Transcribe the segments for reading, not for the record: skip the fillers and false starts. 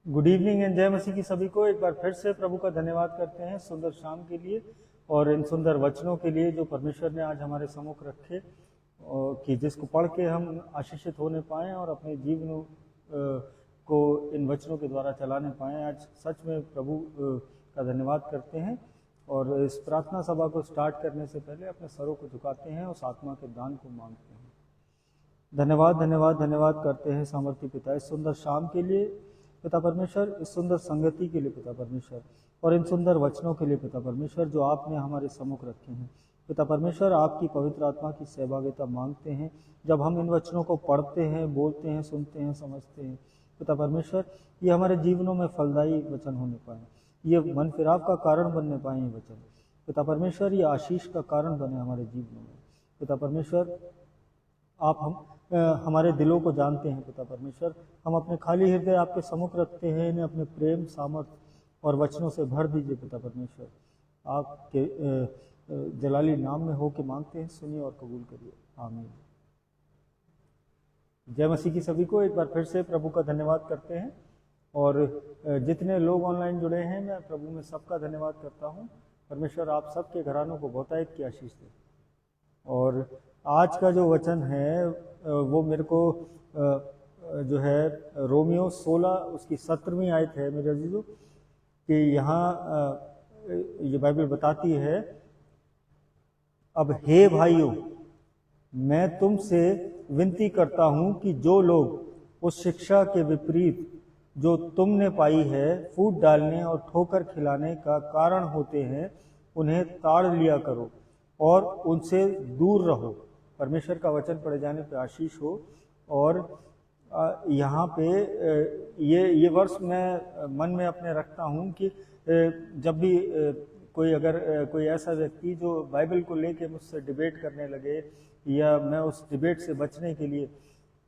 Good evening and जय मसीह की सभी को एक बार फिर से प्रभु का धन्यवाद करते हैं सुंदर शाम के लिए और इन सुंदर वचनों के लिए जो परमेश्वर ने आज हमारे सम्मुख रखे और कि जिसको पढ़ के हम आशीषित होने पाएं और अपने जीवन को इन वचनों के द्वारा चलाने पाएं। आज सच में प्रभु का धन्यवाद करते हैं और इस प्रार्थना सभा को स्टार्ट करने से पहले अपने सरों को झुकाते हैं और आत्मा के दान को मांगते हैं। धन्यवाद धन्यवाद धन्यवाद करते हैं सामर्थ्य पिता इस सुंदर शाम के लिए पिता परमेश्वर, इस सुंदर संगति के लिए पिता परमेश्वर और इन सुंदर वचनों के लिए पिता परमेश्वर जो आपने हमारे सम्मुख रखे हैं। पिता परमेश्वर, आपकी पवित्र आत्मा की सहभागिता मांगते हैं जब हम इन वचनों को पढ़ते हैं, बोलते हैं, सुनते हैं, समझते हैं। पिता परमेश्वर, ये हमारे जीवनों में फलदायी वचन होने पाए, ये मन फिराव का कारण बनने पाए ये वचन। पिता परमेश्वर, ये आशीष का कारण बने हमारे जीवनों में। पिता परमेश्वर, आप हमारे दिलों को जानते हैं। पिता परमेश्वर, हम अपने खाली हृदय आपके सम्मुख रखते हैं, इन्हें अपने प्रेम, सामर्थ्य और वचनों से भर दीजिए। पिता परमेश्वर, आपके जलाली नाम में हो के मांगते हैं, सुनिए और कबूल करिए। आमीन। जय मसीह की सभी को एक बार फिर से प्रभु का धन्यवाद करते हैं और जितने लोग ऑनलाइन जुड़े हैं मैं प्रभु में सबका धन्यवाद करता हूँ। परमेश्वर आप सबके घरानों को बहुतायत की आशीष दे। और आज का जो वचन है वो मेरे को जो है रोमियो 16 उसकी 17वीं आयत है मेरे अजीजों, कि यहाँ ये बाइबल बताती है, अब हे भाइयों, मैं तुमसे विनती करता हूँ कि जो लोग उस शिक्षा के विपरीत जो तुमने पाई है फूट डालने और ठोकर खिलाने का कारण होते हैं, उन्हें ताड़ लिया करो और उनसे दूर रहो। परमेश्वर का वचन पढ़े जाने पे आशीष हो। और यहाँ पे ये वर्ष मैं मन में अपने रखता हूँ कि जब भी कोई ऐसा व्यक्ति जो बाइबल को लेके मुझसे डिबेट करने लगे या मैं उस डिबेट से बचने के लिए,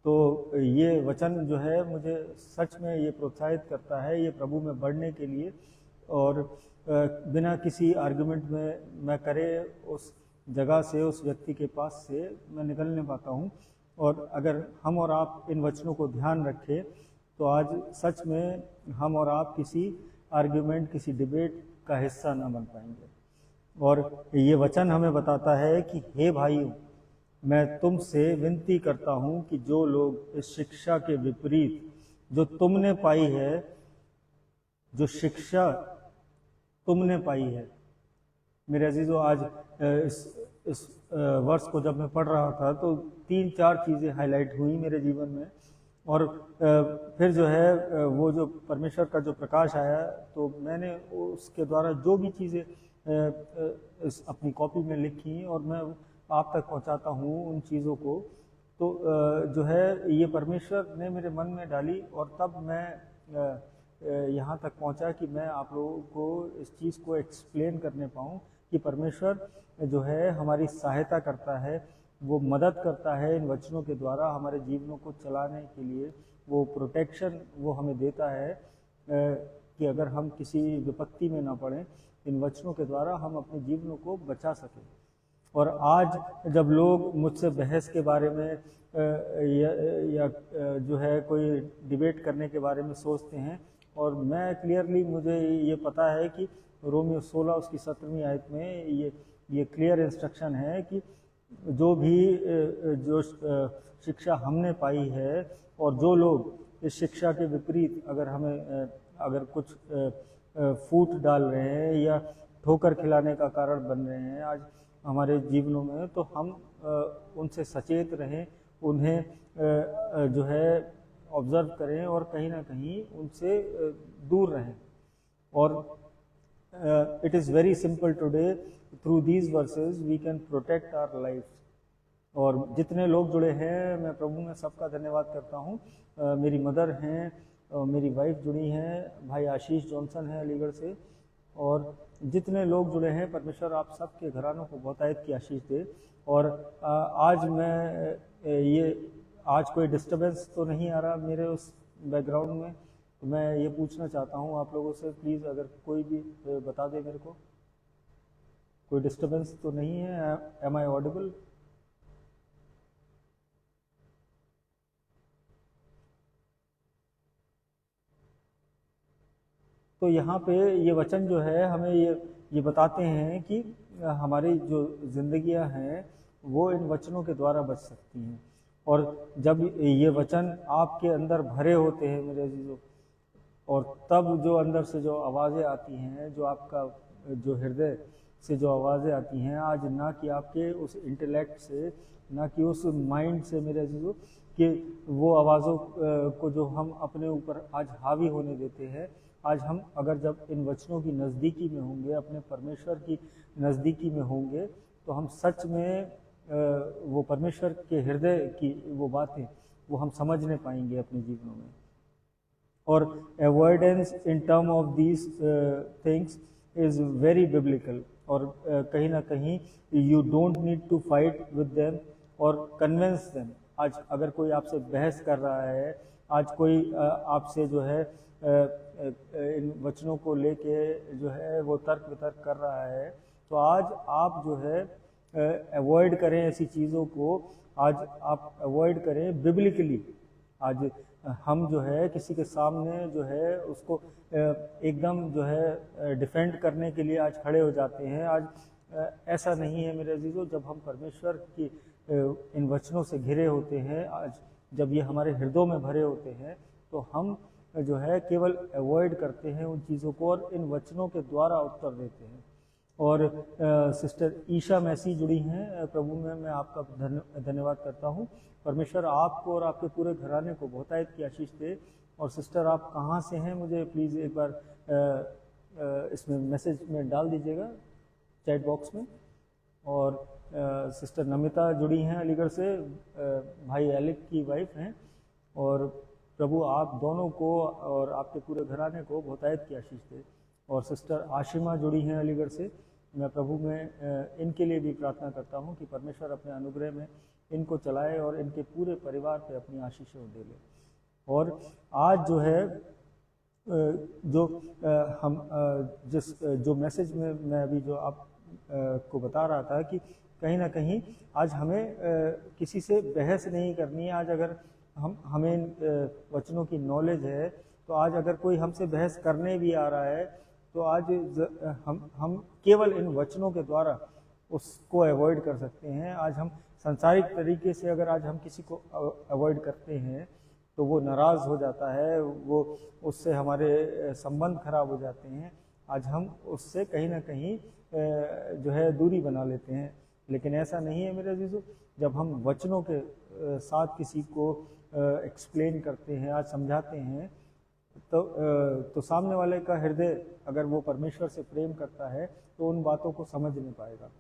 तो ये वचन जो है मुझे सच में ये प्रोत्साहित करता है ये प्रभु में बढ़ने के लिए। और बिना किसी आर्गुमेंट में मैं करे उस जगह से, उस व्यक्ति के पास से मैं निकलने पाता हूँ। और अगर हम और आप इन वचनों को ध्यान रखें तो आज सच में हम और आप किसी आर्ग्यूमेंट, किसी डिबेट का हिस्सा न बन पाएंगे। और ये वचन हमें बताता है कि हे भाइयों, मैं तुमसे विनती करता हूँ कि जो लोग इस शिक्षा के विपरीत जो तुमने पाई है, जो शिक्षा तुमने पाई है। मेरे अजीजों, आज इस वर्ष को जब मैं पढ़ रहा था तो 3-4 चीज़ें हाईलाइट हुई मेरे जीवन में। और फिर जो है वो जो परमेश्वर का जो प्रकाश आया तो मैंने उसके द्वारा जो भी चीज़ें अपनी कॉपी में लिखी और मैं आप तक पहुंचाता हूँ उन चीज़ों को, तो जो है ये परमेश्वर ने मेरे मन में डाली और तब मैं यहाँ तक पहुँचा कि मैं आप लोगों को इस चीज़ को एक्सप्लेन करने पाऊँ कि परमेश्वर जो है हमारी सहायता करता है, वो मदद करता है इन वचनों के द्वारा हमारे जीवनों को चलाने के लिए। वो प्रोटेक्शन वो हमें देता है कि अगर हम किसी विपत्ति में ना पड़ें, इन वचनों के द्वारा हम अपने जीवनों को बचा सकें। और आज जब लोग मुझसे बहस के बारे में या जो है कोई डिबेट करने के बारे में सोचते हैं, और मैं क्लियरली मुझे ये पता है कि रोमियो 16 उसकी 17वीं आयत में ये क्लियर इंस्ट्रक्शन है कि जो भी जो शिक्षा हमने पाई है और जो लोग इस शिक्षा के विपरीत अगर कुछ फूट डाल रहे हैं या ठोकर खिलाने का कारण बन रहे हैं आज हमारे जीवनों में, तो हम उनसे सचेत रहें, उन्हें जो है ऑब्जर्व करें और कहीं ना कहीं उनसे दूर रहें। और it is very simple today, through these verses we can protect our lives। और जितने लोग जुड़े हैं मैं प्रभु में सबका धन्यवाद करता हूँ। मेरी मदर हैं, मेरी वाइफ जुड़ी हैं, भाई आशीष जॉनसन है अलीगढ़ से, और जितने लोग जुड़े हैं परमेश्वर आप सबके घरानों को बहुतायत की आशीष दे। और आज कोई डिस्टर्बेंस तो नहीं आ रहा मेरे उस बैकग्राउंड में, तो मैं ये पूछना चाहता हूँ आप लोगों से, प्लीज़ अगर कोई भी बता दे मेरे को, कोई डिस्टर्बेंस तो नहीं है? Am I audible? तो यहाँ पे ये वचन जो है हमें ये बताते हैं कि हमारी जो जिंदगियां हैं वो इन वचनों के द्वारा बच सकती हैं। और जब ये वचन आपके अंदर भरे होते हैं मेरे अजीजों, और तब जो अंदर से जो आवाज़ें आती हैं, जो आपका जो हृदय से जो आवाज़ें आती हैं, आज ना कि आपके उस इंटेलेक्ट से, ना कि उस माइंड से मेरे अजीजों, कि वो आवाज़ों को जो हम अपने ऊपर आज हावी होने देते हैं, आज हम अगर जब इन वचनों की नज़दीकी में होंगे, अपने परमेश्वर की नज़दीकी में होंगे, तो हम सच में वो परमेश्वर के हृदय की वो बातें वो हम समझने पाएंगे अपने जीवनों में। और avoidance in term of these things is very biblical. और कहीं ना कहीं you don't need to fight with them और कन्विंस देम। आज अगर कोई आपसे बहस कर रहा है, आज कोई आपसे जो है इन वचनों को लेके जो है वो तर्क वितर्क कर रहा है, तो आज आप जो है अवॉइड करें ऐसी चीज़ों को। आज आप अवॉइड करें बिब्लिकली। आज हम जो है किसी के सामने जो है उसको एकदम जो है डिफेंड करने के लिए आज खड़े हो जाते हैं। आज ऐसा नहीं है मेरे अजीजों। जब हम परमेश्वर की इन वचनों से घिरे होते हैं, आज जब ये हमारे हृदयों में भरे होते हैं, तो हम जो है केवल अवॉइड करते हैं उन चीज़ों को और इन वचनों के द्वारा उत्तर देते हैं। और सिस्टर ईशा मैसी जुड़ी हैं प्रभु में, मैं आपका धन्यवाद करता हूँ। परमेश्वर आपको और आपके पूरे घराने को बहुतायत की आशीष दे। और सिस्टर आप कहाँ से हैं, मुझे प्लीज़ एक बार इसमें मैसेज में डाल दीजिएगा चैट बॉक्स में। और सिस्टर नमिता जुड़ी हैं अलीगढ़ से, भाई एलिक की वाइफ हैं। और प्रभु आप दोनों को और आपके पूरे घराने को बहुतायत की आशीष दे। और सिस्टर आशिमा जुड़ी हैं अलीगढ़ से, मैं प्रभु में इनके लिए भी प्रार्थना करता हूं कि परमेश्वर अपने अनुग्रह में इनको चलाए और इनके पूरे परिवार पे अपनी आशीषें दे ले। और आज जो है जो हम जो मैसेज में मैं अभी जो आप को बता रहा था कि कहीं ना कहीं आज हमें किसी से बहस नहीं करनी है। आज अगर हमें वचनों की नॉलेज है, तो आज अगर कोई हमसे बहस करने भी आ रहा है, तो आज हम केवल इन वचनों के द्वारा उसको अवॉइड कर सकते हैं। आज हम सांसारिक तरीके से अगर आज हम किसी को अवॉइड करते हैं, तो वो नाराज़ हो जाता है, वो उससे हमारे संबंध खराब हो जाते हैं। आज हम उससे कहीं ना कहीं जो है दूरी बना लेते हैं। लेकिन ऐसा नहीं है मेरे अजीजों। जब हम वचनों के साथ किसी को एक्सप्लेन करते हैं, आज समझाते हैं, तो सामने वाले का हृदय अगर वो परमेश्वर से प्रेम करता है, तो उन बातों को समझ नहीं पाएगा।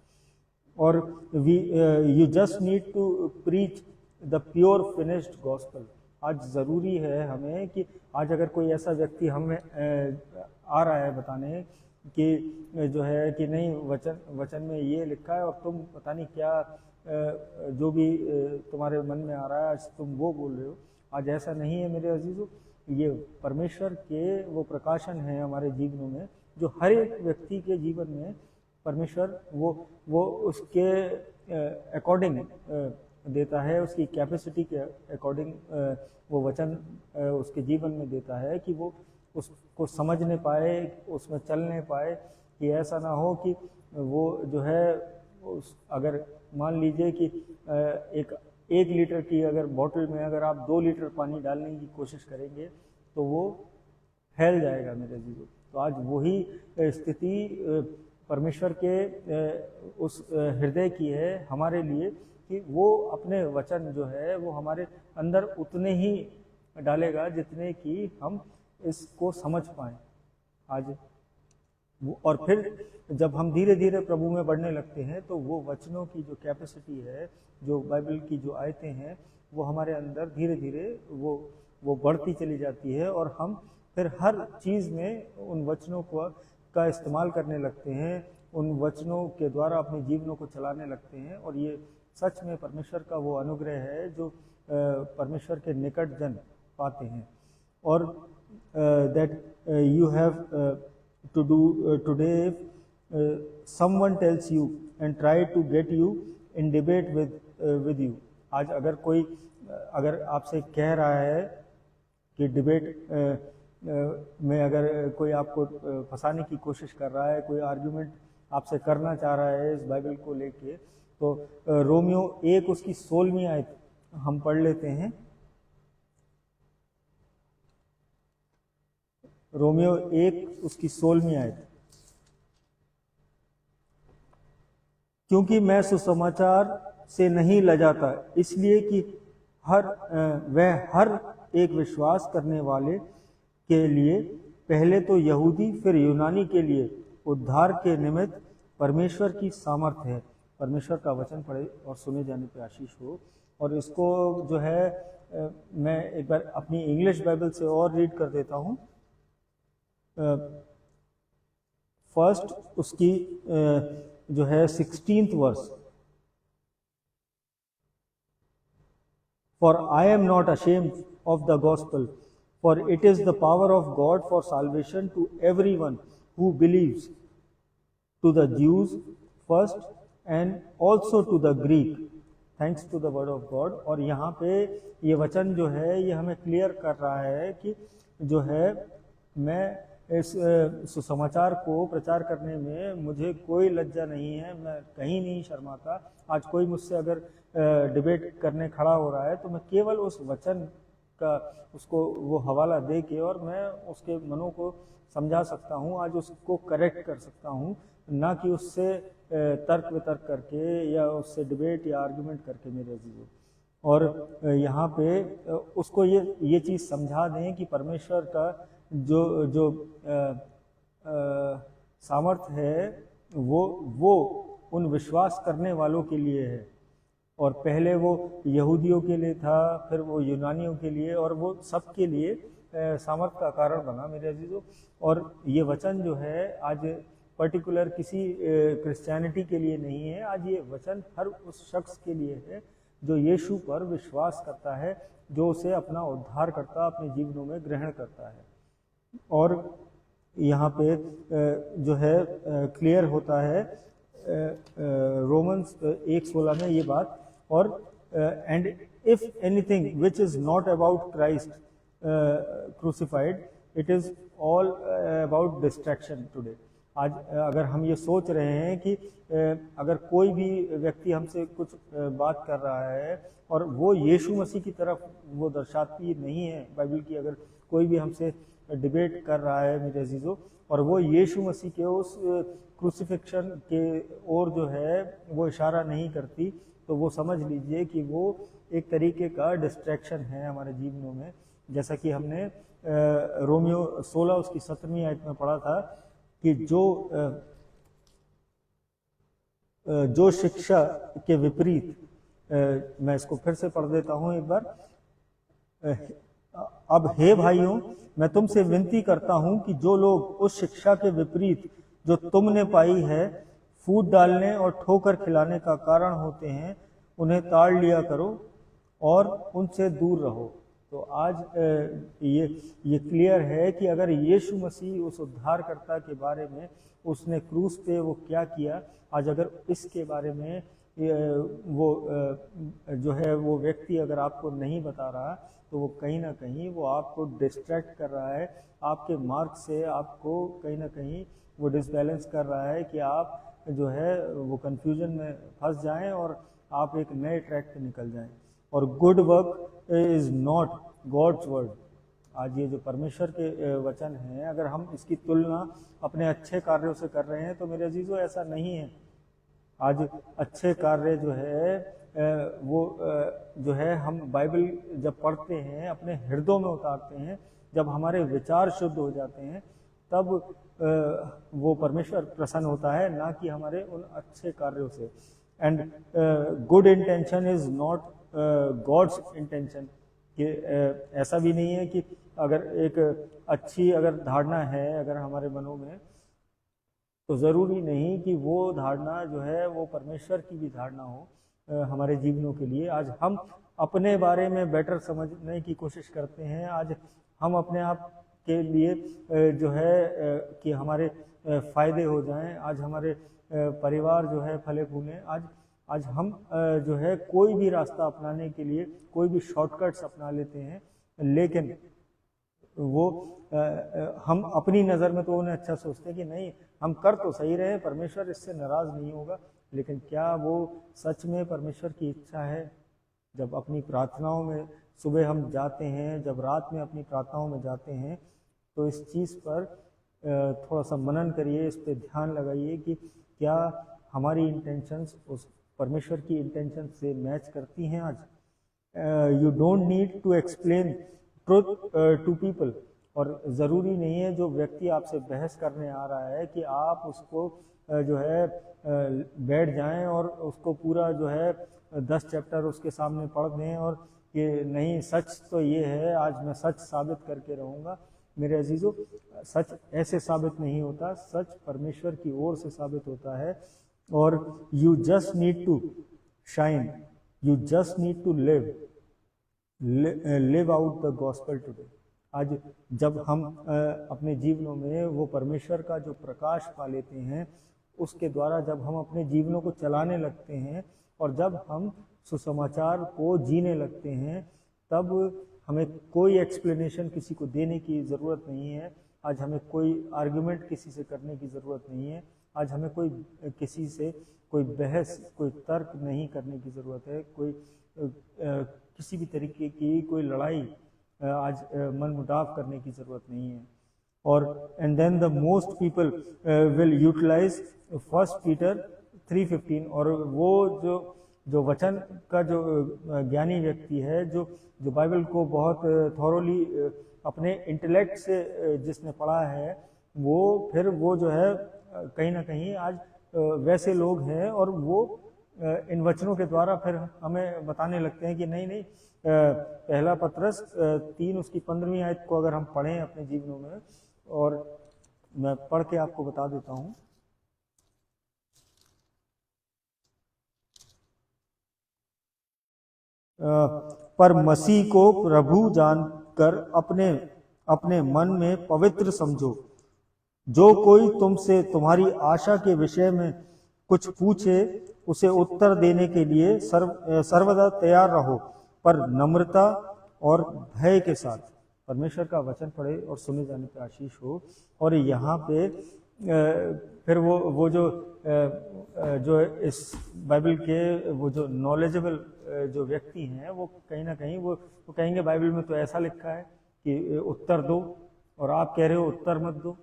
और you just need to preach the pure finished gospel. आज ज़रूरी है हमें कि आज अगर कोई ऐसा व्यक्ति हमें आ रहा है बताने कि जो है कि नहीं वचन में ये लिखा है और तुम पता नहीं क्या जो भी तुम्हारे मन में आ रहा है आज तुम वो बोल रहे हो, आज ऐसा नहीं है मेरे अजीजों। ये परमेश्वर के वो प्रकाशन है हमारे जीवनों में, जो हर एक व्यक्ति के जीवन में परमेश्वर वो उसके अकॉर्डिंग देता है, उसकी कैपेसिटी के अकॉर्डिंग वो वचन उसके जीवन में देता है कि वो उसको समझने पाए, उसमें चलने पाए। कि ऐसा ना हो कि वो जो है अगर मान लीजिए कि एक लीटर की अगर बोतल में अगर आप 2 लीटर पानी डालने की कोशिश करेंगे, तो वो फैल जाएगा मेरे जीवन। तो आज वही स्थिति परमेश्वर के उस हृदय की है हमारे लिए कि वो अपने वचन जो है वो हमारे अंदर उतने ही डालेगा जितने कि हम इसको समझ पाएं आज। और फिर जब हम धीरे धीरे प्रभु में बढ़ने लगते हैं, तो वो वचनों की जो कैपेसिटी है, जो बाइबल की जो आयतें हैं, वो हमारे अंदर धीरे धीरे वो बढ़ती चली जाती है। और हम फिर हर चीज़ में उन वचनों का इस्तेमाल करने लगते हैं, उन वचनों के द्वारा अपने जीवनों को चलाने लगते हैं। और ये सच में परमेश्वर का वो अनुग्रह है जो परमेश्वर के निकट जन पाते हैं। और that you have to do today if someone tells you and try to get you in debate with you। आज अगर कोई अगर आपसे कह रहा है कि डिबेट में अगर कोई आपको फंसाने की कोशिश कर रहा है, कोई आर्ग्यूमेंट आपसे करना चाह रहा है इस बाइबल को लेके, तो रोमियो 1 उसकी 16वीं आयत हम पढ़ लेते हैं। रोमियो 1 उसकी 16वीं आयत। क्योंकि मैं सुसमाचार से नहीं लजाता, इसलिए कि वह हर एक विश्वास करने वाले के लिए, पहले तो यहूदी फिर यूनानी के लिए उद्धार के निमित्त परमेश्वर की सामर्थ है। परमेश्वर का वचन पढ़े और सुने जाने पे आशीष हो। और इसको जो है मैं एक बार अपनी इंग्लिश बाइबल से और रीड कर देता हूँ। फर्स्ट उसकी जो है 16th verse. For I am not ashamed of the gospel, for it is the power of God for salvation to everyone who believes, to the Jews first and also to the Greek. Thanks to the word of God। और यहाँ पे ये वचन जो है ये हमें clear कर रहा है कि जो है मैं इस सुसमाचार को प्रचार करने में मुझे कोई लज्जा नहीं है, मैं कहीं नहीं शर्माता। आज कोई मुझसे अगर डिबेट करने खड़ा हो रहा है तो मैं केवल उस वचन का उसको वो हवाला दे के और मैं उसके मनों को समझा सकता हूँ, आज उसको करेक्ट कर सकता हूँ, ना कि उससे तर्क वितर्क करके या उससे डिबेट या आर्गुमेंट करके मेरे अजीजों। और यहाँ पे उसको ये चीज़ समझा दें कि परमेश्वर का जो सामर्थ है वो उन विश्वास करने वालों के लिए है। और पहले वो यहूदियों के लिए था, फिर वो यूनानियों के लिए, और वो सबके लिए सामर्थ का कारण बना मेरे अजीजों। और ये वचन जो है आज पर्टिकुलर किसी क्रिश्चियनिटी के लिए नहीं है, आज ये वचन हर उस शख्स के लिए है जो यीशु पर विश्वास करता है, जो उसे अपना उद्धार करता, अपने जीवनों में ग्रहण करता है। और यहाँ पे जो है क्लियर होता है रोमन्स 1:16 में ये बात। और and if anything which is not about Christ crucified, it is all about distraction today. आज अगर हम ये सोच रहे हैं कि अगर कोई भी व्यक्ति हमसे कुछ बात कर रहा है और वो यीशु मसीह की तरफ वो दर्शाती नहीं है बाइबल की, अगर कोई भी हमसे डिबेट कर रहा है मेरे अजीजों और वो यीशु मसीह के उस क्रूसिफिक्शन के ओर जो है वो इशारा नहीं करती, तो वो समझ लीजिए कि वो एक तरीके का डिस्ट्रैक्शन है हमारे जीवनों में। जैसा कि हमने रोमियो 16 उसकी 17वीं आयत में पढ़ा था कि जो शिक्षा के विपरीत, मैं इसको फिर से पढ़ देता हूं एक बार। अब हे भाइयों, मैं तुमसे विनती करता हूं कि जो लोग उस शिक्षा के विपरीत जो तुमने पाई है फूट डालने और ठोकर खिलाने का कारण होते हैं, उन्हें ताड़ लिया करो और उनसे दूर रहो। तो आज ये क्लियर है कि अगर यीशु मसीह उस उद्धारकर्ता के बारे में उसने क्रूस पे वो क्या किया, आज अगर इसके बारे में वो जो है वो व्यक्ति अगर आपको नहीं बता रहा, तो वो कहीं ना कहीं वो आपको डिस्ट्रैक्ट कर रहा है, आपके मार्ग से आपको कहीं ना कहीं वो डिसबैलेंस कर रहा है कि आप जो है वो कंफ्यूजन में फंस जाएं और आप एक नए ट्रैक पे निकल जाएं। और good work is not God's word. आज ये जो परमेश्वर के वचन हैं, अगर हम इसकी तुलना अपने अच्छे कार्यों से कर रहे हैं तो मेरे अजीजों ऐसा नहीं है। आज अच्छे कार्य जो है वो जो है हम बाइबल जब पढ़ते हैं अपने हृदयों में उतारते हैं, जब हमारे विचार शुद्ध हो जाते हैं, तब वो परमेश्वर प्रसन्न होता है, ना कि हमारे उन अच्छे कार्यों से। And good intention is not God's intention. कि ऐसा भी नहीं है कि अगर एक अच्छी अगर धारणा है अगर हमारे मनों में, तो ज़रूरी नहीं कि वो धारणा जो है वो परमेश्वर की भी धारणा हो हमारे जीवनों के लिए। आज हम अपने बारे में बेटर समझने की कोशिश करते हैं, आज हम अपने आप के लिए जो है कि हमारे फ़ायदे हो जाएं, आज हमारे परिवार जो है फले फूलें, आज हम जो है कोई भी रास्ता अपनाने के लिए कोई भी शॉर्टकट्स अपना लेते हैं। लेकिन वो हम अपनी नज़र में तो उन्हें अच्छा सोचते हैं कि नहीं, हम कर तो सही रहे, परमेश्वर इससे नाराज़ नहीं होगा, लेकिन क्या वो सच में परमेश्वर की इच्छा है? जब अपनी प्रार्थनाओं में सुबह हम जाते हैं, जब रात में अपनी प्रार्थनाओं में जाते हैं, तो इस चीज़ पर थोड़ा सा मनन करिए, इस पे ध्यान लगाइए कि क्या हमारी इंटेंशंस उस परमेश्वर की इंटेंशन से मैच करती हैं आज। You don't need to explain truth to people, और ज़रूरी नहीं है जो व्यक्ति आपसे बहस करने आ रहा है कि आप उसको जो है बैठ जाएं और उसको पूरा जो है 10 चैप्टर उसके सामने पढ़ दें और कि नहीं सच तो ये है, आज मैं सच साबित करके रहूँगा। मेरे अजीज़ों, सच ऐसे साबित नहीं होता, सच परमेश्वर की ओर से साबित होता है। और you just need to shine, you just need to live out the gospel today. आज जब हम अपने जीवनों में वो परमेश्वर का जो प्रकाश पा लेते हैं, उसके द्वारा जब हम अपने जीवनों को चलाने लगते हैं और जब हम सुसमाचार को जीने लगते हैं, तब हमें कोई एक्सप्लेनेशन किसी को देने की ज़रूरत नहीं है। आज हमें कोई आर्गुमेंट किसी से करने की ज़रूरत नहीं है। आज हमें कोई किसी से कोई बहस, कोई तर्क नहीं करने की ज़रूरत है। कोई किसी भी तरीके की कोई लड़ाई आज मनमुटाव करने की ज़रूरत नहीं है। और and then the most people will utilise 1 Peter 3:15, और वो जो वचन का जो ज्ञानी व्यक्ति है, जो बाइबल को बहुत थॉरोली अपने इंटेलेक्ट से जिसने पढ़ा है, वो जो है कहीं ना कहीं आज वैसे लोग हैं, और वो इन वचनों के द्वारा फिर हमें बताने लगते हैं कि नहीं, पहला पत्रस 3 उसकी 15वीं आयत को अगर हम पढ़ें अपने जीवनों में, और मैं पढ़ के आपको बता देता हूँ। पर मसीह को प्रभु जानकर अपने अपने मन में पवित्र समझो। जो कोई तुमसे तुम्हारी आशा के विषय में कुछ पूछे, उसे उत्तर देने के लिए सर्वदा तैयार रहो, पर नम्रता और भय के साथ। परमेश्वर का वचन पढ़े और सुने जाने पर आशीष हो। और यहाँ पे फिर वो जो इस बाइबल के वो जो नॉलेजेबल जो व्यक्ति हैं, वो कहीं ना कहीं वो कहेंगे बाइबल में तो ऐसा लिखा है कि उत्तर दो, और आप कह रहे हो उत्तर मत दो।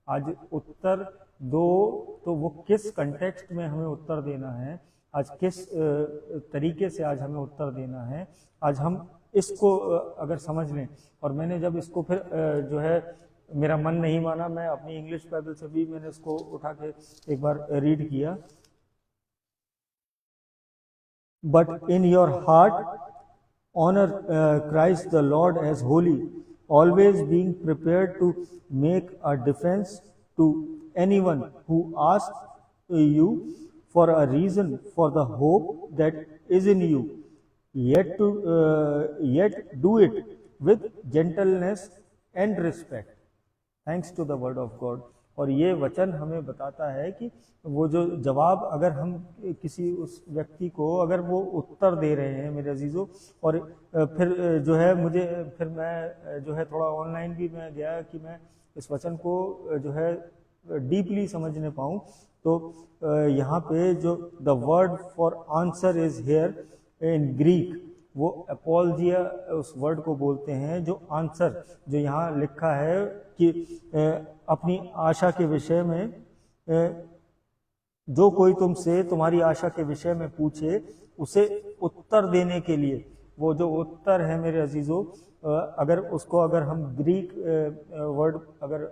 आज उत्तर दो तो वो किस कंटेक्स्ट में हमें उत्तर देना है, आज किस तरीके से आज हमें उत्तर देना है, आज हम इसको अगर समझ लें। और मैंने जब इसको फिर जो है मेरा मन नहीं माना, मैं अपनी इंग्लिश बाइबल से भी मैंने इसको उठा के एक बार रीड किया। But in your heart honor Christ the Lord as holy, always being prepared to make a defense to anyone who asks you for a reason for the hope that is in you, yet do it with gentleness and respect. Thanks to the word of God. और ये वचन हमें बताता है कि वो जो जवाब अगर हम किसी उस व्यक्ति को अगर वो उत्तर दे रहे हैं मेरे अजीज़ों, और फिर जो है फिर मैं जो है थोड़ा ऑनलाइन भी मैं गया कि मैं इस वचन को जो है डीपली समझने पाऊँ। तो यहाँ पे जो the word for answer is here in Greek, वो अपोलजिया उस वर्ड को बोलते हैं। जो आंसर जो यहाँ लिखा है कि अपनी आशा के विषय में जो कोई तुमसे तुम्हारी आशा के विषय में पूछे, उसे उत्तर देने के लिए, वो जो उत्तर है मेरे अजीजों, अगर हम ग्रीक वर्ड अगर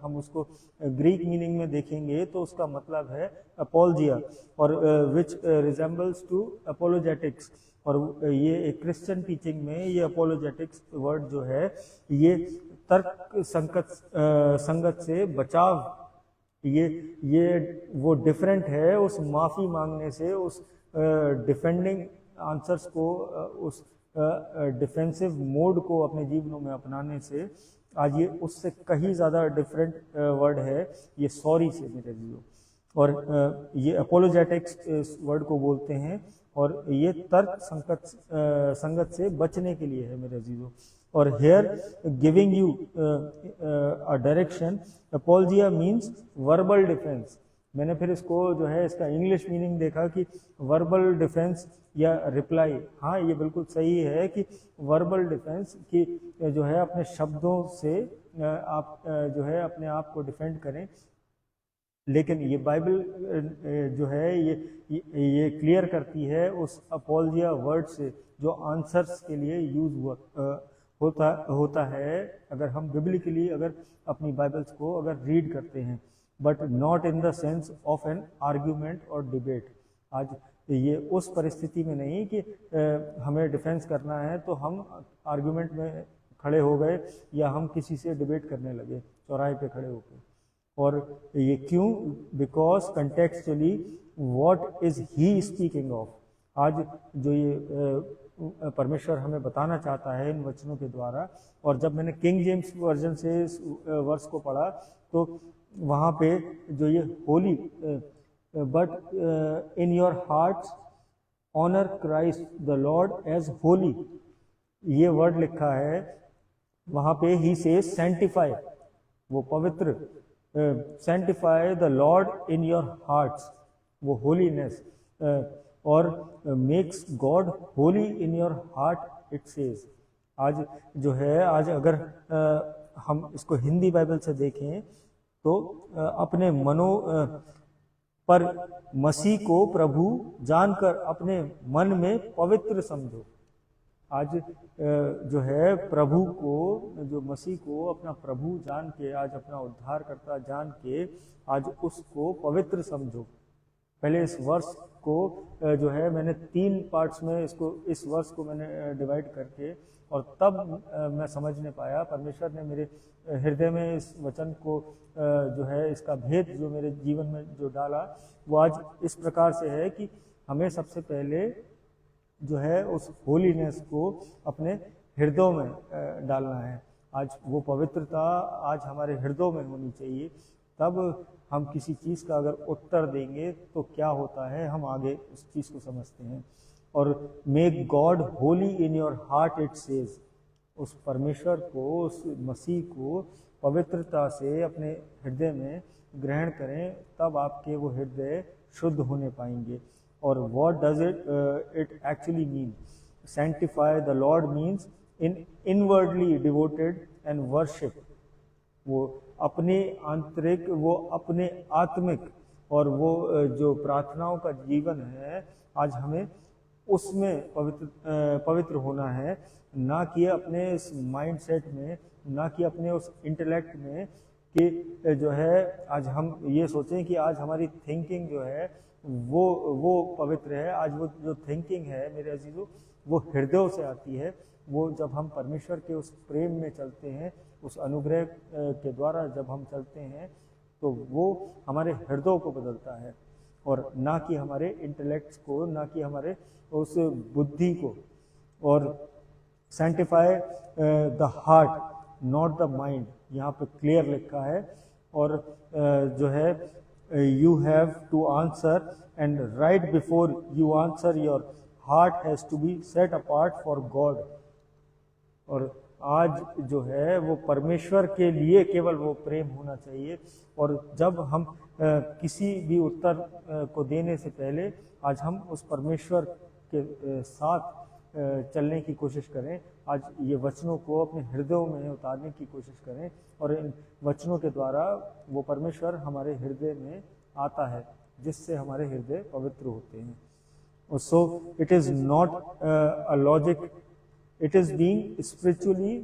हम उसको ग्रीक मीनिंग में देखेंगे तो उसका मतलब है अपोलजिया, और विच रिजेंबल्स टू अपोलोजेटिक्स। और ये एक क्रिश्चियन टीचिंग में ये अपोलोजेटिक्स वर्ड जो है, ये तर्क संगत से बचाव, ये वो डिफरेंट है उस माफ़ी मांगने से, उस डिफेंडिंग आंसर्स को, उस डिफेंसिव मोड को अपने जीवनों में अपनाने से। आज ये उससे कहीं ज़्यादा डिफरेंट वर्ड है ये सॉरी से मेरे जीवों। और ये अपोलोजेटिक्स इस वर्ड को बोलते हैं, और ये तर्क संगत से बचने के लिए है मेरे अजीजों। और here giving you a direction, apologia means verbal defence. मैंने फिर इसको जो है इसका इंग्लिश मीनिंग देखा कि वर्बल डिफेंस या रिप्लाई। हाँ, ये बिल्कुल सही है कि वर्बल डिफेंस की जो है अपने शब्दों से आप जो है अपने आप को डिफेंड करें। लेकिन ये बाइबल जो है ये क्लियर करती है उस अपोलजिया वर्ड से जो आंसर्स के लिए यूज होता है अगर हम बिब्लिकली अगर अपनी बाइबल्स को अगर रीड करते हैं, but not in the sense of an argument और डिबेट। आज ये उस परिस्थिति में नहीं कि हमें डिफेंस करना है तो हम आर्ग्यूमेंट में खड़े हो गए या हम किसी से डिबेट करने लगे चौराहे पे खड़े होकर। और ये क्यों? Because contextually what is he speaking of. आज जो ये परमेश्वर हमें बताना चाहता है इन वचनों के द्वारा, और जब मैंने किंग जेम्स वर्जन से इस वर्स को पढ़ा तो वहाँ पे जो ये holy but in your hearts honour Christ the Lord as holy, ये वर्ड लिखा है वहाँ पे ही से सैंटिफाई, वो पवित्र, sanctify the Lord in your hearts, वो होलीनेस, और makes God holy in your heart it says. आज जो है आज अगर हम इसको हिंदी बाइबल से देखें तो अपने मनो पर मसीह को प्रभु जानकर अपने मन में पवित्र समझो। आज जो है प्रभु को, जो मसीह को अपना प्रभु जान के, आज अपना उद्धारकर्ता जान के आज उसको पवित्र समझो। पहले इस वर्ष को जो है मैंने 3 पार्ट्स में इसको, इस वर्ष को मैंने डिवाइड करके, और तब मैं समझने पाया, परमेश्वर ने मेरे हृदय में इस वचन को जो है इसका भेद जो मेरे जीवन में जो डाला वो आज इस प्रकार से है कि हमें सबसे पहले जो है उस होलीनेस को अपने हृदयों में डालना है। आज वो पवित्रता आज हमारे हृदयों में होनी चाहिए, तब हम किसी चीज़ का अगर उत्तर देंगे तो क्या होता है हम आगे उस चीज़ को समझते हैं। और make God holy in your heart it says, उस परमेश्वर को, उस मसीह को पवित्रता से अपने हृदय में ग्रहण करें, तब आपके वो हृदय शुद्ध होने पाएंगे। और what does it actually mean? Sanctify the Lord means in inwardly devoted and worship, वो अपने आंतरिक, वो अपने आत्मिक, और वो जो प्रार्थनाओं का जीवन है आज हमें उसमें पवित्र होना है, ना कि अपने इस माइंड सेट में, ना कि अपने उस इंटेलेक्ट में कि जो है आज हम ये सोचें कि आज हमारी थिंकिंग जो है वो पवित्र है। आज वो जो थिंकिंग है मेरे अजीजों वो हृदयों से आती है। वो जब हम परमेश्वर के उस प्रेम में चलते हैं, उस अनुग्रह के द्वारा जब हम चलते हैं तो वो हमारे हृदयों को बदलता है, और ना कि हमारे इंटेलेक्ट्स को, ना कि हमारे उस बुद्धि को। और sanctify the heart not the mind, यहाँ पे क्लियर लिखा है। और जो है you have to answer and right before you answer your heart has to be set apart for God. और आज जो है वो परमेश्वर के लिए केवल वो प्रेम होना चाहिए। और जब हम किसी भी उत्तर को देने से पहले आज हम उस परमेश्वर के साथ चलने की कोशिश करें। आज ये वचनों को अपने हृदयों में उतारने की कोशिश करें, और इन वचनों के द्वारा वो परमेश्वर हमारे हृदय में आता है, जिससे हमारे हृदय पवित्र होते हैं। So it is not a logic, it is being spiritually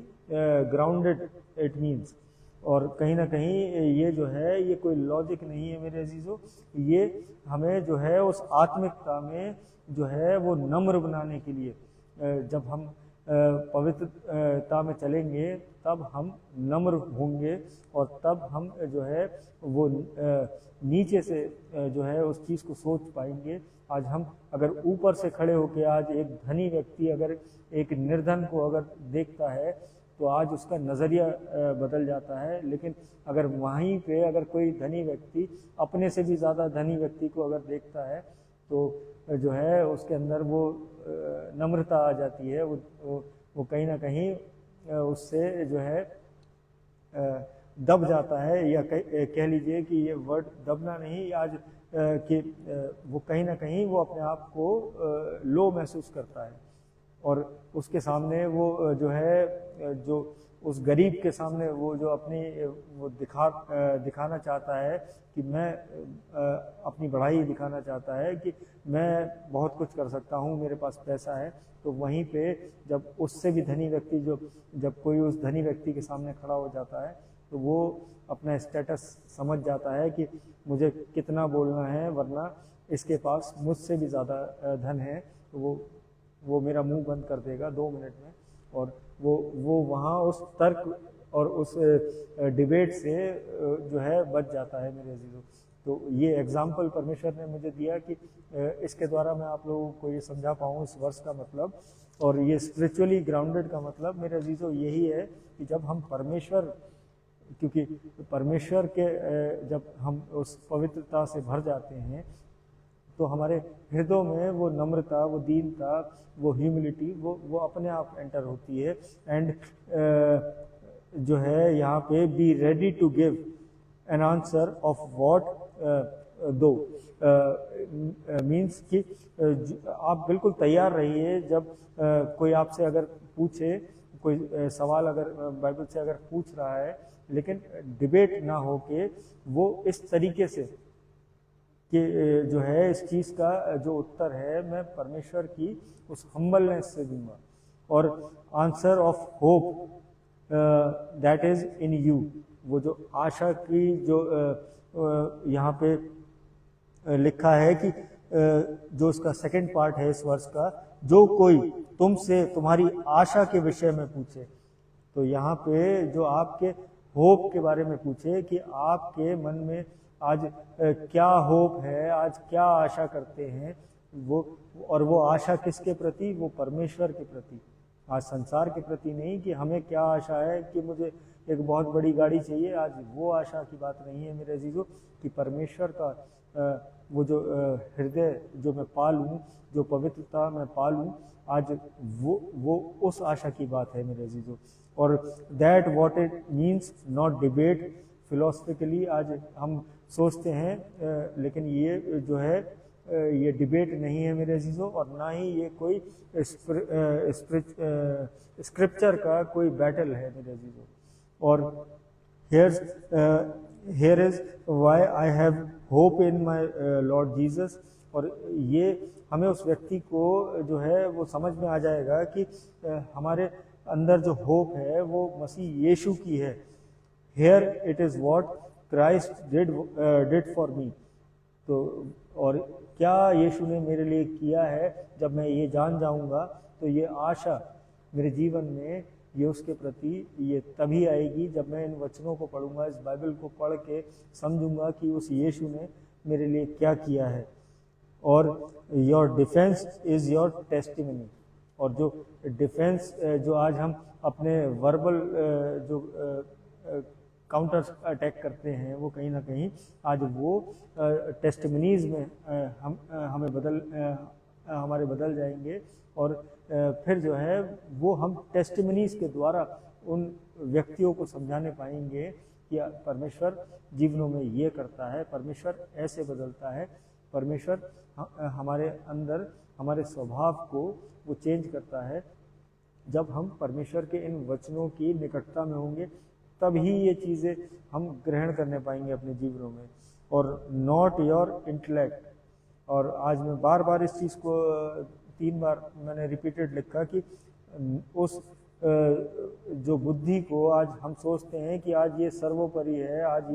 grounded it means. और कहीं ना कहीं ये जो है ये कोई लॉजिक नहीं है मेरे अजीजों, ये हमें जो है उस आत्मिकता में जो है वो नम्र बनाने के लिए, जब हम पवित्रता में चलेंगे तब हम नम्र होंगे, और तब हम जो है वो नीचे से जो है उस चीज़ को सोच पाएंगे। आज हम अगर ऊपर से खड़े होकर आज एक धनी व्यक्ति अगर एक निर्धन को अगर देखता है तो आज उसका नज़रिया बदल जाता है, लेकिन अगर वहीं पे अगर कोई धनी व्यक्ति अपने से भी ज़्यादा धनी व्यक्ति को अगर देखता है तो जो है उसके अंदर वो नम्रता आ जाती है। वो कहीं ना कहीं उससे जो है दब जाता है, या कह लीजिए कि ये वर्ड दबना नहीं, आज कि वो कहीं ना कहीं वो अपने आप को लो महसूस करता है, और उसके सामने वो जो है जो उस गरीब के सामने वो जो अपनी वो दिखाना चाहता है कि मैं अपनी बढ़ाई दिखाना चाहता है कि मैं बहुत कुछ कर सकता हूँ, मेरे पास पैसा है। तो वहीं पे जब उससे भी धनी व्यक्ति जब कोई उस धनी व्यक्ति के सामने खड़ा हो जाता है तो वो अपना स्टेटस समझ जाता है कि मुझे कितना बोलना है, वरना इसके पास मुझसे भी ज़्यादा धन है, तो वो मेरा मुंह बंद कर देगा 2 मिनट में, और वो वहाँ उस तर्क और उस डिबेट से जो है बच जाता है मेरे अजीजों। तो ये एग्जाम्पल परमेश्वर ने मुझे दिया कि इसके द्वारा मैं आप लोगों को ये समझा पाऊँ इस वर्ष का मतलब, और ये स्पिरिचुअली ग्राउंडेड का मतलब मेरे अजीजों यही है कि जब हम परमेश्वर, क्योंकि परमेश्वर के जब हम उस पवित्रता से भर जाते हैं तो हमारे हृदयों में वो नम्रता, वो दीनता, वो ह्यूमिलिटी वो अपने आप एंटर होती है। एंड जो है यहाँ पे be ready to give an answer of what though means कि आप बिल्कुल तैयार रहिए जब कोई आपसे अगर पूछे, कोई सवाल अगर बाइबल से अगर पूछ रहा है, लेकिन डिबेट ना हो के वो इस तरीके से कि जो है इस चीज़ का जो उत्तर है मैं परमेश्वर की उस हम्बलनेस से दूंगा, और answer of hope that is in you, वो जो आशा की जो यहाँ पे लिखा है कि जो उसका सेकंड पार्ट है इस वर्ष का, जो कोई तुमसे तुम्हारी आशा के विषय में पूछे, तो यहाँ पे जो आपके होप के बारे में पूछे कि आपके मन में आज क्या होप है, आज क्या आशा करते हैं वो, और वो आशा किसके प्रति, वो परमेश्वर के प्रति, आज संसार के प्रति नहीं कि हमें क्या आशा है कि मुझे एक बहुत बड़ी गाड़ी चाहिए, आज वो आशा की बात नहीं है मेरे अजीजों, कि परमेश्वर का वो जो हृदय जो मैं पालूं, जो पवित्रता मैं पालूं, आज वो उस आशा की बात है मेरे अजीजों। और that what it means not debate philosophically, आज हम सोचते हैं लेकिन ये जो है ये डिबेट नहीं है मेरे अजीजों, और ना ही ये कोई स्क्रिप्चर का कोई बैटल है मेरे अजीजों। और here is why I have hope in my Lord Jesus, और ये हमें उस व्यक्ति को जो है वो समझ में आ जाएगा कि हमारे अंदर जो होप है वो मसीह यीशु की है। Here it is what Christ did for me, तो और क्या यीशु ने मेरे लिए किया है, जब मैं ये जान जाऊंगा तो ये आशा मेरे जीवन में ये उसके प्रति ये तभी आएगी जब मैं इन वचनों को पढ़ूंगा, इस बाइबल को पढ़ के समझूंगा कि उस यीशु ने मेरे लिए क्या किया है। और your defence is your testimony, और जो डिफेंस जो आज हम अपने वर्बल जो काउंटर अटैक करते हैं वो कहीं ना कहीं आज वो टेस्टिमनीज में हमारे बदल जाएंगे, और फिर जो है वो हम टेस्टिमनीज के द्वारा उन व्यक्तियों को समझाने पाएंगे कि परमेश्वर जीवनों में ये करता है, परमेश्वर ऐसे बदलता है, परमेश्वर हमारे अंदर हमारे स्वभाव को वो चेंज करता है। जब हम परमेश्वर के इन वचनों की निकटता में होंगे तभी ये चीज़ें हम ग्रहण करने पाएंगे अपने जीवनों में, और नॉट योर इंटेलेक्ट। और आज मैं बार बार इस चीज़ को 3 बार मैंने रिपीटेड लिखा कि उस जो बुद्धि को आज हम सोचते हैं कि आज ये सर्वोपरि है, आज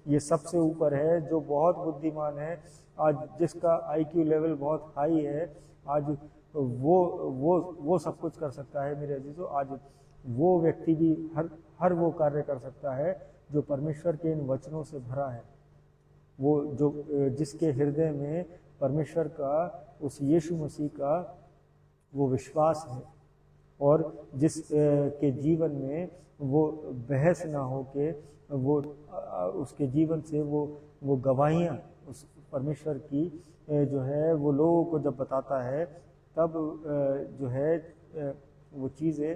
ये सबसे ऊपर है, जो बहुत बुद्धिमान है, आज जिसका IQ लेवल बहुत हाई है, आज वो सब कुछ कर सकता है मेरे अजीजों। आज वो व्यक्ति भी हर वो कार्य कर सकता है जो परमेश्वर के इन वचनों से भरा है, वो जो जिसके हृदय में परमेश्वर का उस यीशु मसीह का वो विश्वास है, और जिस के जीवन में वो बहस ना हो के वो उसके जीवन से वो गवाहियाँ उस परमेश्वर की जो है वो लोगों को जब बताता है, तब जो है वो चीज़ें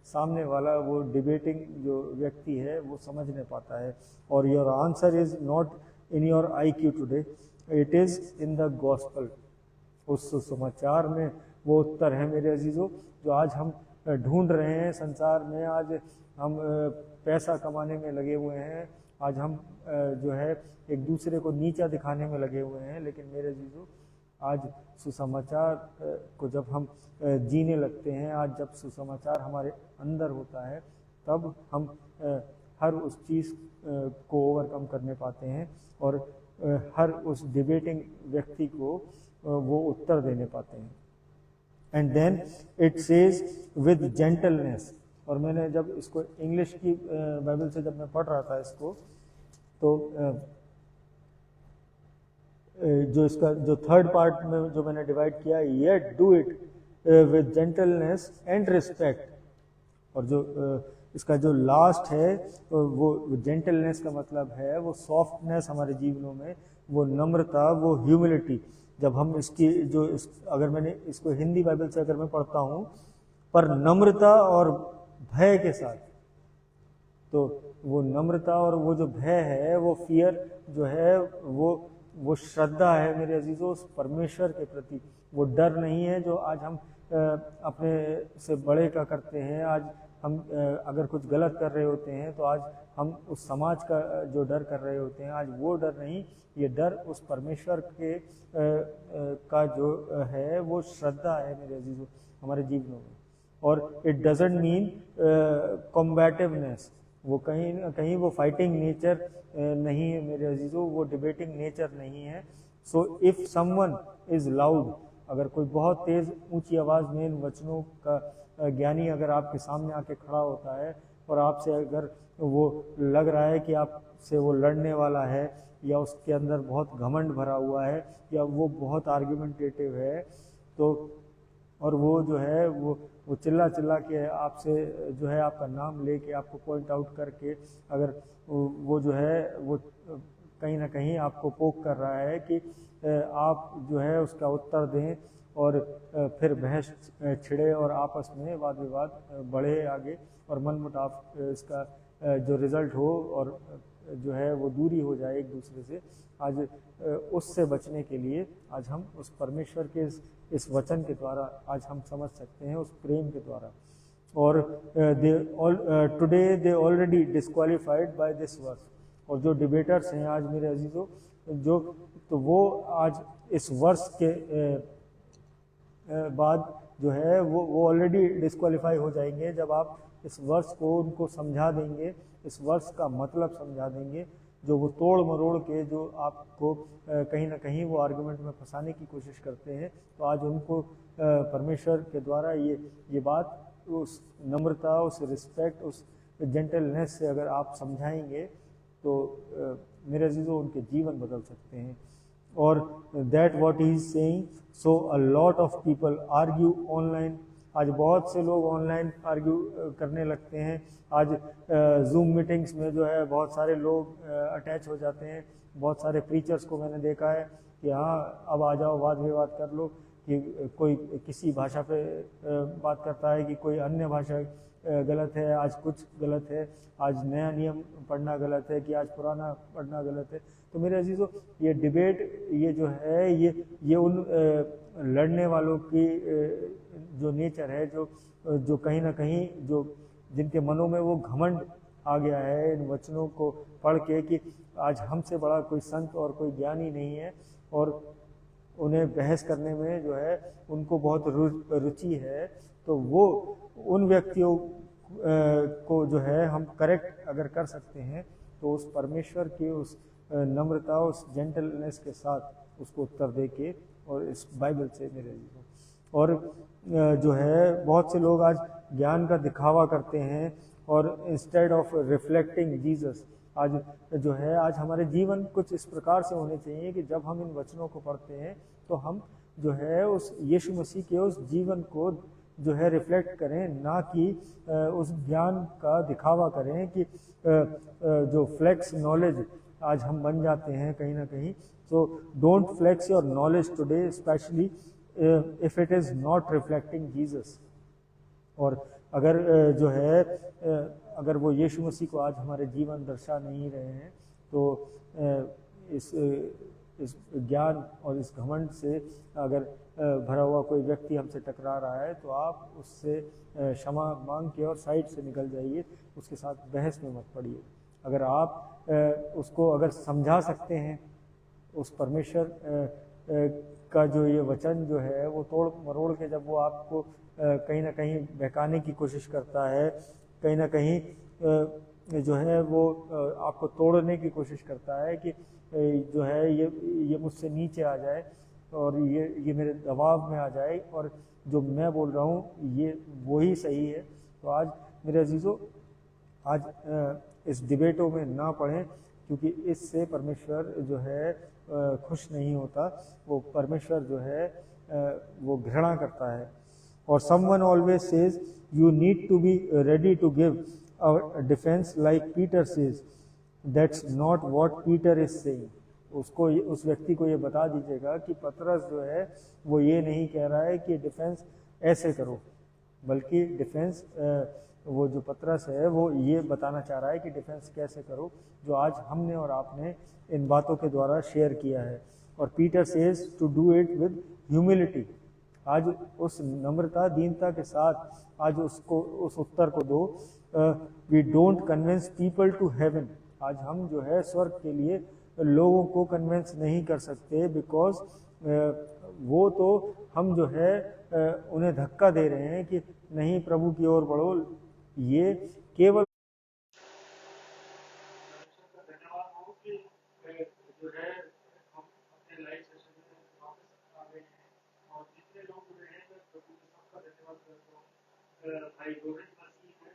सामने वाला वो डिबेटिंग जो व्यक्ति है वो समझ नहीं पाता है। और your answer is not in your IQ today, it is in the gospel. उस सुसमाचार में वो उत्तर है मेरे अजीजों, जो आज हम ढूंढ रहे हैं संसार में। आज हम पैसा कमाने में लगे हुए हैं, आज हम जो है एक दूसरे को नीचा दिखाने में लगे हुए हैं। लेकिन मेरे अजीजों, आज सुसमाचार को जब हम जीने लगते हैं, आज जब सुसमाचार हमारे अंदर होता है, तब हम हर उस चीज़ को ओवरकम करने पाते हैं और हर उस डिबेटिंग व्यक्ति को वो उत्तर देने पाते हैं। And then it says with gentleness. और मैंने जब इसको इंग्लिश की बाइबल से जब मैं पढ़ रहा था इसको, तो जो इसका जो थर्ड पार्ट में जो मैंने डिवाइड किया, yet do it with gentleness and respect. और जो इसका जो लास्ट है वो जेंटलनेस का मतलब है वो सॉफ्टनेस हमारे जीवनों में, वो नम्रता, वो ह्यूमिलिटी। जब हम इसकी जो अगर मैंने इसको हिंदी बाइबल से अगर मैं पढ़ता हूँ, पर नम्रता और भय के साथ, तो वो नम्रता और वो जो भय है, वो फियर जो है, वो श्रद्धा है मेरे अजीजों उस परमेश्वर के प्रति। वो डर नहीं है जो आज हम अपने से बड़े का करते हैं। आज हम अगर कुछ गलत कर रहे होते हैं तो आज हम उस समाज का जो डर कर रहे होते हैं, आज वो डर नहीं, ये डर उस परमेश्वर के का जो है वो श्रद्धा है मेरे अजीजों हमारे जीवनों में। और इट डजंट मीन कॉम्बैटिवनेस, वो कहीं ना कहीं वो फाइटिंग नेचर नहीं है मेरे अजीजों, वो डिबेटिंग नेचर नहीं है। So if someone is loud, अगर कोई बहुत तेज ऊंची आवाज में इन वचनों का ज्ञानी अगर आपके सामने आके खड़ा होता है और आपसे अगर वो लग रहा है कि आपसे वो लड़ने वाला है, या उसके अंदर बहुत घमंड भरा हुआ है, या वो बहुत आर्ग्यूमेंटेटिव है, तो और वो जो है वो चिल्ला चिल्ला के आपसे जो है आपका नाम लेके आपको पॉइंट आउट करके अगर वो जो है वो कहीं ना कहीं आपको पोक कर रहा है कि आप जो है उसका उत्तर दें, और फिर बहस छिड़े और आपस में वाद विवाद बढ़े आगे और मनमुटाव इसका जो रिजल्ट हो और जो है वो दूरी हो जाए एक दूसरे से। आज उससे बचने के लिए आज हम उस परमेश्वर के इस वचन के द्वारा आज हम समझ सकते हैं, उस प्रेम के द्वारा। और today they already disqualified by this verse. और जो डिबेटर्स हैं आज मेरे अजीजों, जो तो वो आज इस वर्ष के बाद जो है वो ऑलरेडी डिस्क्वालीफाई हो जाएंगे जब आप इस वर्ष को उनको समझा देंगे, इस वर्ष का मतलब समझा देंगे। जो वो तोड़ मरोड़ के जो आपको कहीं ना कहीं वो आर्गुमेंट में फंसाने की कोशिश करते हैं, तो आज उनको परमेश्वर के द्वारा ये बात उस नम्रता, उस रिस्पेक्ट, उस जेंटलनेस से अगर आप समझाएंगे तो मेरे अजीजों उनके जीवन बदल सकते हैं। और that what he is saying, so a lot of people argue online. आज बहुत से लोग ऑनलाइन आर्ग्यू करने लगते हैं। आज जूम मीटिंग्स में जो है बहुत सारे लोग अटैच हो जाते हैं। बहुत सारे प्रीचर्स को मैंने देखा है कि हाँ अब आ जाओ वाद विवाद कर लो, कि कोई किसी भाषा पे बात करता है कि कोई अन्य भाषा गलत है, आज कुछ गलत है, आज नया नियम पढ़ना गलत है, कि आज पुराना पढ़ना गलत है। तो मेरे अजीजों ये डिबेट ये जो है ये उन लड़ने वालों की जो नेचर है, जो कहीं ना कहीं जो जिनके मनों में वो घमंड आ गया है इन वचनों को पढ़ के कि आज हमसे बड़ा कोई संत और कोई ज्ञानी नहीं है, और उन्हें बहस करने में जो है उनको बहुत रुचि है। तो वो उन व्यक्तियों को जो है हम करेक्ट अगर कर सकते हैं तो उस परमेश्वर की उस नम्रता, उस जेंटलनेस के साथ उसको उत्तर दे के, और इस बाइबल से मेरे लिए। और जो है बहुत से लोग आज ज्ञान का दिखावा करते हैं, और इंस्टेड ऑफ रिफ्लेक्टिंग जीसस, आज जो है आज हमारे जीवन कुछ इस प्रकार से होने चाहिए कि जब हम इन वचनों को पढ़ते हैं तो हम जो है उस यीशु मसीह के उस जीवन को जो है रिफ्लेक्ट करें, ना कि उस ज्ञान का दिखावा करें कि जो फ्लेक्स नॉलेज आज हम बन जाते हैं कहीं ना कहीं। So don't flex your knowledge today, specially if it is not reflecting Jesus. और अगर जो है अगर वो यीशु मसीह को आज हमारे जीवन दर्शा नहीं रहे हैं तो इस ज्ञान और इस घमंड से अगर भरा हुआ कोई व्यक्ति हमसे टकरा रहा है तो आप उससे क्षमा मांग के और साइड से निकल जाइए, उसके साथ बहस में मत पड़िए। अगर आप उसको अगर समझा सकते हैं, उस परमेश्वर का जो ये वचन जो है वो तोड़ मरोड़ के जब वो आपको कहीं ना कहीं बहकाने की कोशिश करता है, कहीं ना कहीं जो है वो आपको तोड़ने की कोशिश करता है कि जो है ये मुझसे नीचे आ जाए और ये मेरे दबाव में आ जाए और जो मैं बोल रहा हूँ ये वही सही है। तो आज मेरे अजीज़ों, आज इस डिबेटों में ना पढ़ें, क्योंकि इससे परमेश्वर जो है खुश नहीं होता। वो परमेश्वर जो है वो घृणा करता है। और someone always says you need to be ready to give a defense like Peter says. That's not what Peter is saying. उसको उस व्यक्ति को ये बता दीजिएगा कि पतरस जो है वो ये नहीं कह रहा है कि डिफेंस ऐसे करो, बल्कि डिफेंस वो जो पतरस है वो ये बताना चाह रहा है कि डिफेंस कैसे करो, जो आज हमने और आपने इन बातों के द्वारा शेयर किया है। और Peter says to do it with humility. आज उस नम्रता दीनता के साथ आज उसको उस उत्तर को दो, we don't convince people to heaven. आज हम जो है स्वर्ग के लिए लोगों को कन्विंस नहीं कर सकते, बिकॉज वो तो हम जो है उन्हें धक्का दे रहे हैं कि नहीं प्रभु की ओर बढ़ो। ये केवल जो है हम अपने लाइव सेशन में वापस आ गए हैं और जितने लोग जुड़े हैं मैं प्रभु के सबका धन्यवाद करता हूँ। भाई रोहित मसीह है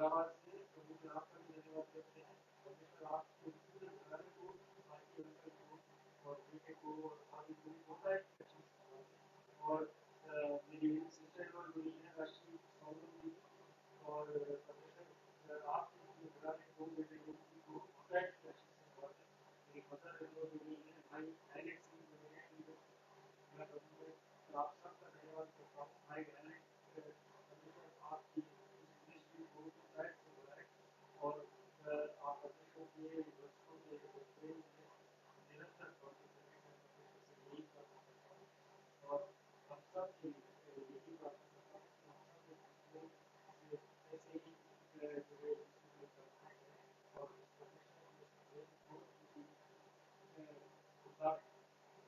रावत से, प्रभु के आपका भी धन्यवाद करते हैं। परमेश्वर आपको पूरे घराने को, आपके अंकल को और बेटे को और भाभी को होता है। और मेरी सिस्टर और जुड़ी है राशि जी, और परमेश्वर आपके घराने को, बेटे को होता है। भाई एलेक्स मैं आप सबका धन्यवाद करता हूँ। भाई एलेक्स आपकी मिनिस्ट्री को लाइफ से बढ़ाए और आप परमेश्वर के वचनों के प्रेम में निरंतर यही प्रार्थना करता हूँ और हम सब के लिए यही प्रार्थना करता हूँ कि हम सब ऐसे ही जो है और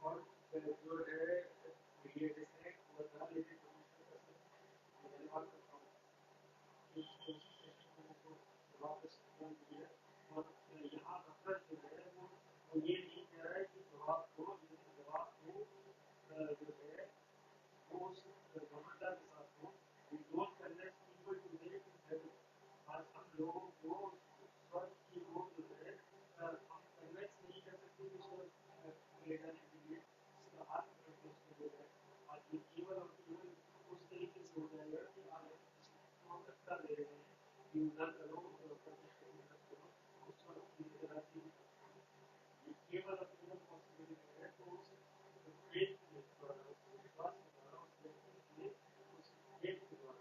और जो है ये जैसे बता लेते धन्यवाद करता हूँ वापस दिया। और यहाँ अक्सर जो है वो ये नहीं कह रहा है कि जवाब दो, लेकिन जवाब को जो है वो उस गमनता के साथ हो। Don't convince people to make heaven. आज हम लोगों को स्वर्ग की ओर जो है हम कन्विंस नहीं कर सकते कि स्वर्ग ले जाने के लिए इसका हाथ में है। आज ये केवल और केवल उस तरीके से हो जाएगा कि आप धक्का दे रहे हैं कि उधर करो उधर करो उस वक्त की राशि केवल और केवल पॉसिबिलिटी है। तो उस फेथ के द्वारा, उस विश्वास के द्वारा, उस फेथ के द्वारा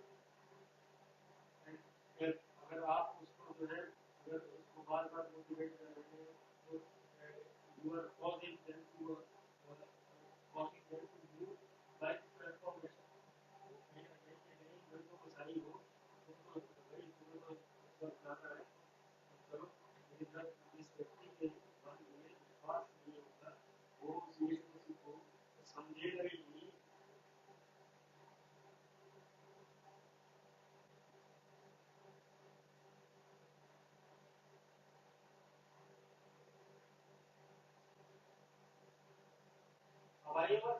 अगर आप उसको जो है अगर उसको बार बार मोटिवेट कर रहे हैं तो you are causing them to causing them to do life transformation. नहीं तो सही हो तो वही तो जाता है। चलो इस व्यक्ति के मन में विश्वास नहीं होता, वो उस यीशु मसीह को समझेगा ही नहीं। हमारे पास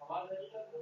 आवाज नहीं आती।